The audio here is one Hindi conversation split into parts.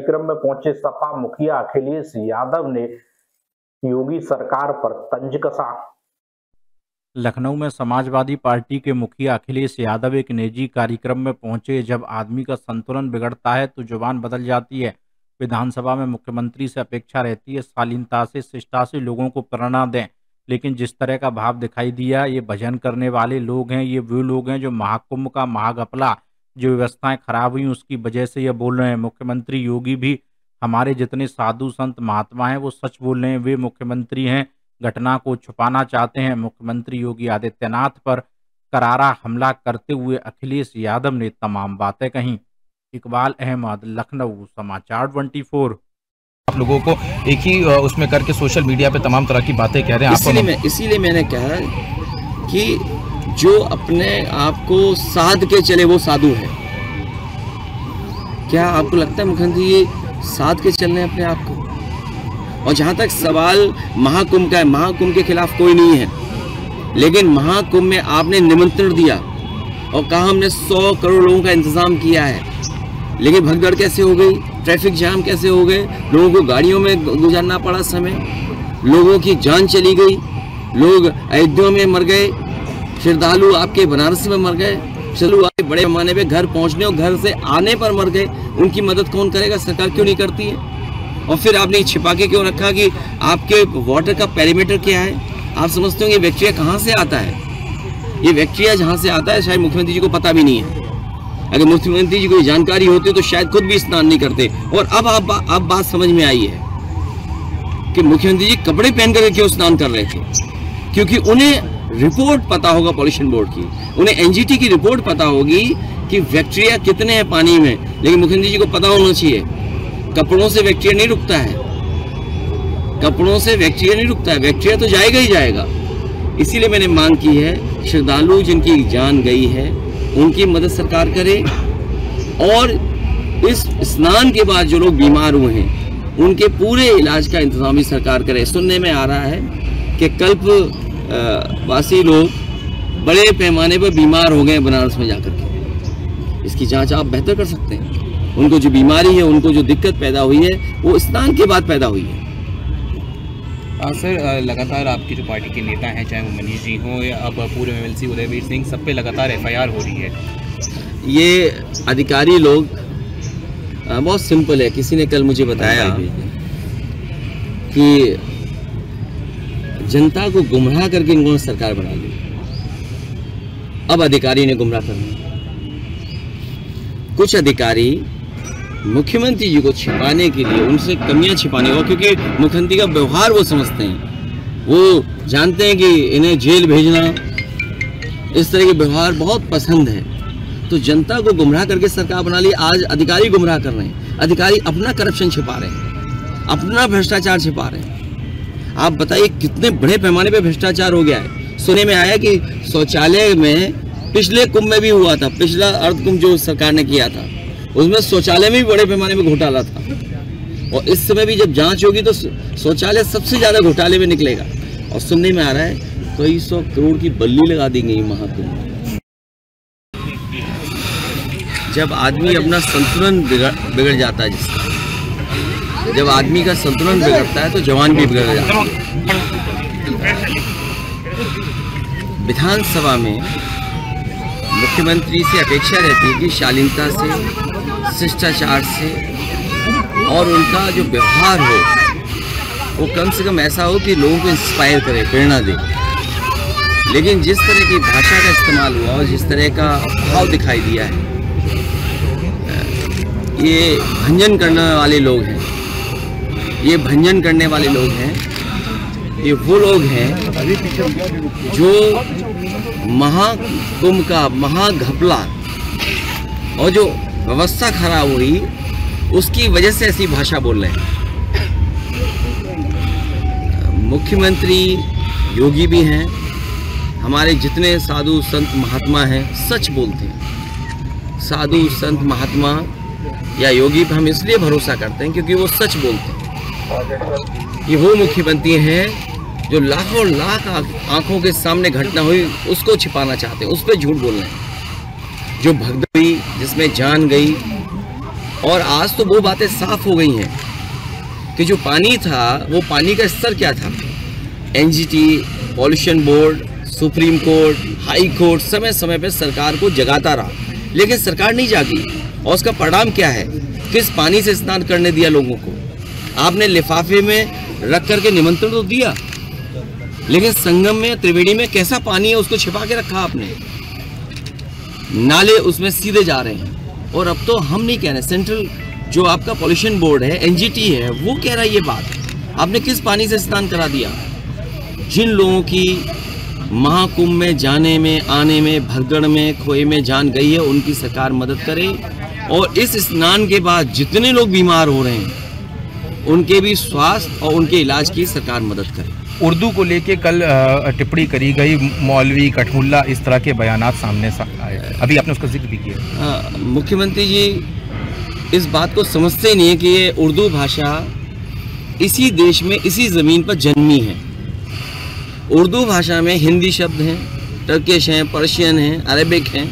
कार्यक्रम में पहुंचे सपा मुखिया अखिलेश यादव ने योगी सरकार पर तंज कसा। लखनऊ में समाजवादी पार्टी के मुखिया अखिलेश यादव एक निजी कार्यक्रम में पहुंचे। जब आदमी का संतुलन बिगड़ता है तो जुबान बदल जाती है। विधानसभा में मुख्यमंत्री से अपेक्षा रहती है शालीनता से, शिष्टता से लोगों को प्रेरणा दें, लेकिन जिस तरह का भाव दिखाई दिया, ये भजन करने वाले लोग हैं, ये वो लोग हैं जो महाकुंभ का महाघपला, जो व्यवस्थाएं खराब हुई उसकी वजह से ये बोल रहे हैं। मुख्यमंत्री योगी भी हमारे जितने साधु संत महात्मा हैं वो सच बोल रहे हैं, वे मुख्यमंत्री हैं, घटना को छुपाना चाहते हैं। मुख्यमंत्री योगी आदित्यनाथ पर करारा हमला करते हुए अखिलेश यादव ने तमाम बातें कहीं। इकबाल अहमद, लखनऊ, समाचार 24। आप लोगों को एक ही उसमें करके सोशल मीडिया पे तमाम तरह की बातें कह रहे हैं। इसीलिए मैंने कहा कि जो अपने आप को साध के चले वो साधु है। क्या आपको लगता है मुखर्जी ये साध के चल रहे हैं अपने आप को? और जहाँ तक सवाल महाकुंभ का है, महाकुंभ के खिलाफ कोई नहीं है, लेकिन महाकुंभ में आपने निमंत्रण दिया और कहा हमने 100 करोड़ लोगों का इंतजाम किया है, लेकिन भगदड़ कैसे हो गई, ट्रैफिक जाम कैसे हो गए, लोगों को गाड़ियों में गुजारना पड़ा समय, लोगों की जान चली गई, लोग अयोध्या में मर गए, श्रद्धालु आपके बनारस में मर गए, चलो आपके बड़े पैमाने पे घर पहुंचने और घर से आने पर मर गए। उनकी मदद कौन करेगा? सरकार क्यों नहीं करती है? और फिर आपने छिपा के क्यों रखा कि आपके वाटर का पेरीमीटर क्या है? आप समझते हो ये बैक्टीरिया कहाँ से आता है? ये बैक्टीरिया जहाँ से आता है शायद मुख्यमंत्री जी को पता भी नहीं है। अगर मुख्यमंत्री जी को जानकारी होती तो शायद खुद भी स्नान नहीं करते। और अब बात समझ में आई है कि मुख्यमंत्री जी कपड़े पहन कर क्यों स्नान कर रहे थे, क्योंकि उन्हें रिपोर्ट पता होगा पॉल्यूशन बोर्ड की, उन्हें एनजीटी की रिपोर्ट पता होगी कि बैक्टीरिया कितने हैं पानी में, लेकिन मुख्यमंत्री जी को पता होना चाहिए कपड़ों से बैक्टीरिया नहीं रुकता है, कपड़ों से बैक्टीरिया नहीं रुकता है, बैक्टीरिया तो जाएगा ही जाएगा। इसीलिए मैंने मांग की है श्रद्धालु जिनकी जान गई है उनकी मदद सरकार करे, और इस स्नान के बाद जो लोग बीमार हुए हैं उनके पूरे इलाज का इंतजाम भी सरकार करे। सुनने में आ रहा है कि कल्प वासी लोग बड़े पैमाने पर बीमार हो गए बनारस में जाकर के। इसकी जांच आप बेहतर कर सकते हैं। उनको जो बीमारी है, उनको जो दिक्कत पैदा हुई है वो स्नान के बाद पैदा हुई है। सर, लगातार आपकी जो पार्टी के नेता हैं, चाहे वो मनीष जी हों या अब पूर्व एमएलसी उदयवीर सिंह, सब पे लगातार एफआईआर हो रही है। ये अधिकारी लोग बहुत सिंपल है। किसी ने कल मुझे बताया कि जनता को गुमराह करके इन्होंने सरकार बना ली। अब अधिकारी ने गुमराह करना। कुछ अधिकारी मुख्यमंत्री जी को छिपाने के लिए, उनसे कमियां छिपाने को, क्योंकि मुख्यमंत्री का व्यवहार वो समझते हैं, वो जानते हैं कि इन्हें जेल भेजना, इस तरह के व्यवहार बहुत पसंद है, तो जनता को गुमराह करके सरकार बना ली। आज अधिकारी गुमराह कर रहे हैं, अधिकारी अपना करप्शन छिपा रहे हैं, अपना भ्रष्टाचार छिपा रहे हैं। आप बताइए कितने बड़े पैमाने पे भ्रष्टाचार हो गया है। सुनने में आया कि शौचालय में पिछले कुंभ में भी हुआ था, पिछला अर्ध कुंभ जो सरकार ने किया था उसमें शौचालय में भी बड़े पैमाने में घोटाला था, और इस समय भी जब जांच होगी तो शौचालय सबसे ज्यादा घोटाले में निकलेगा। और सुनने में आ रहा है कई 100 करोड़ की बल्ली लगा दी गई महाकुंभ। जब आदमी अपना संतुलन बिगड़ जाता है, जिसका जब आदमी का संतुलन बिगड़ता है तो जवान भी बिगड़ जाता है। विधानसभा में मुख्यमंत्री से अपेक्षा रहती है कि शालीनता से, शिष्टाचार से, और उनका जो व्यवहार हो वो कम से कम ऐसा हो कि लोगों को इंस्पायर करे, प्रेरणा दे। लेकिन जिस तरह की भाषा का इस्तेमाल हुआ और जिस तरह का भाव दिखाई दिया है, ये भंजन करने वाले लोग हैं, ये भंजन करने वाले लोग हैं, ये वो लोग हैं जो महाकुंभ का महाघपला और जो व्यवस्था खराब हुई उसकी वजह से ऐसी भाषा बोल रहे हैं। मुख्यमंत्री योगी भी हैं, हमारे जितने साधु संत महात्मा हैं सच बोलते हैं। साधु संत महात्मा या योगी पर हम इसलिए भरोसा करते हैं क्योंकि वो सच बोलते हैं। ये वो मुख्यमंत्री हैं जो लाखों लाख आंखों के सामने घटना हुई उसको छिपाना चाहते हैं, उस पर झूठ बोल रहे हैं। जो भगदड़ हुई जिसमें जान गई और आज तो वो बातें साफ हो गई हैं कि जो पानी था वो पानी का स्तर क्या था। NGT, pollution board, supreme court, high court समय समय पे सरकार को जगाता रहा, लेकिन सरकार नहीं जागी। और उसका परिणाम क्या है? किस पानी से स्नान करने दिया लोगों को? आपने लिफाफे में रख करके निमंत्रण तो दिया, लेकिन संगम में, त्रिवेणी में कैसा पानी है उसको छिपा के रखा आपने। नाले उसमें सीधे जा रहे हैं। और अब तो हम नहीं कह रहे, सेंट्रल जो आपका पॉल्यूशन बोर्ड है, एनजीटी है, वो कह रहा है ये बात। आपने किस पानी से स्नान करा दिया? जिन लोगों की महाकुंभ में जाने में, आने में, भगदड़ में, खोए में जान गई है, उनकी सरकार मदद करे। और इस स्नान के बाद जितने लोग बीमार हो रहे हैं उनके भी स्वास्थ्य और उनके इलाज की सरकार मदद करे। उर्दू को लेके कल टिप्पणी करी गई, मौलवी, कठमुल्ला, इस तरह के बयानात सामने आए, अभी आपने उसका जिक्र भी किया। मुख्यमंत्री जी इस बात को समझते नहीं है कि ये उर्दू भाषा इसी देश में, इसी ज़मीन पर जन्मी है। उर्दू भाषा में हिंदी शब्द हैं, टर्किश हैं, पर्शियन हैं, अरेबिक हैं।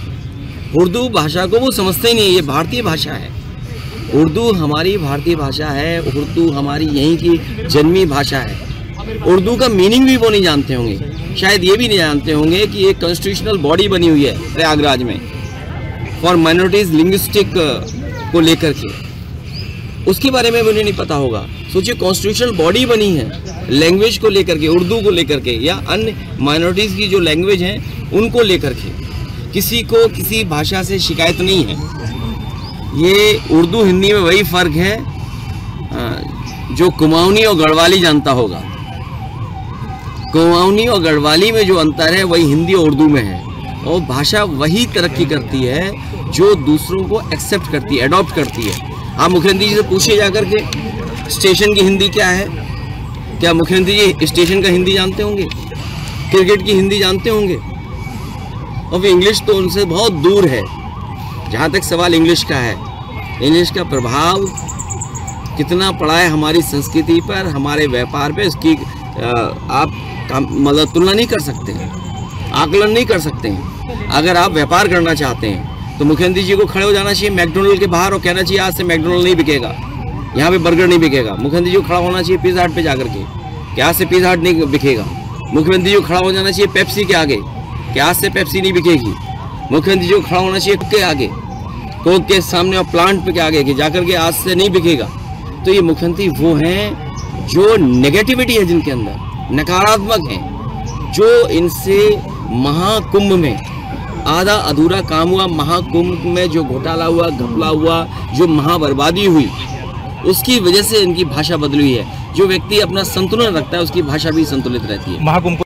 उर्दू भाषा को वो समझते ही नहीं है, ये भारतीय भाषा है। उर्दू हमारी भारतीय भाषा है, उर्दू हमारी यहीं की जन्मी भाषा है। उर्दू का मीनिंग भी वो नहीं जानते होंगे, शायद ये भी नहीं जानते होंगे कि एक कॉन्स्टिट्यूशनल बॉडी बनी हुई है प्रयागराज में फॉर माइनॉरिटीज लिंग्विस्टिक को लेकर के, उसके बारे में भी उन्हें नहीं पता होगा। सोचिए, कॉन्स्टिट्यूशनल बॉडी बनी है लैंग्वेज को लेकर के, उर्दू को लेकर के, या अन्य माइनॉरिटीज़ की जो लैंग्वेज हैं उनको लेकर के। किसी को किसी भाषा से शिकायत नहीं है। ये उर्दू हिंदी में वही फ़र्क है जो कुमाऊनी और गढ़वाली जानता होगा। कुमाऊनी और गढ़वाली में जो अंतर है वही हिंदी और उर्दू में है। और भाषा वही तरक्की करती है जो दूसरों को एक्सेप्ट करती है, अडॉप्ट करती है। आप मुख्यमंत्री जी से पूछिए जाकर के स्टेशन की हिंदी क्या है। क्या मुख्यमंत्री जी स्टेशन का हिंदी जानते होंगे? क्रिकेट की हिंदी जानते होंगे? और फिर इंग्लिश तो उनसे बहुत दूर है। जहाँ तक सवाल इंग्लिश का है, इंग्लिश का प्रभाव कितना पड़ा है हमारी संस्कृति पर, हमारे व्यापार पे, इसकी आप मतलब तुलना नहीं कर सकते हैं, आकलन नहीं कर सकते हैं। अगर आप व्यापार करना चाहते हैं तो मुख्यमंत्री जी को खड़े हो जाना चाहिए मैकडोनल्ड के बाहर और कहना चाहिए आज से मैकडोनल्ड नहीं बिकेगा, यहाँ पे बर्गर नहीं बिकेगा। मुख्यमंत्री जी को खड़ा होना चाहिए पिज़्ज़ा हट पे जाकर के कि आज से पिज़्ज़ा हट नहीं बिकेगा। मुख्यमंत्री जी को खड़ा हो जाना चाहिए पेप्सी के आगे कि आज से पेप्सी नहीं बिकेगी। मुख्यमंत्री जी को खड़ा होना चाहिए के आगे, कोक के सामने और प्लांट पे के आगे कि जाकर के आज से नहीं बिकेगा। तो ये मुख्यमंत्री वो हैं जो नेगेटिविटी है जिनके अंदर, नकारात्मक हैं, जो इनसे महाकुंभ में आधा अधूरा काम हुआ, महाकुंभ में जो घोटाला हुआ, घपला हुआ, जो महाबर्बादी हुई, उसकी वजह से इनकी भाषा बदली हुई है। जो व्यक्ति अपना संतुलन रखता है उसकी भाषा भी संतुलित रहती है। महाकुंभ को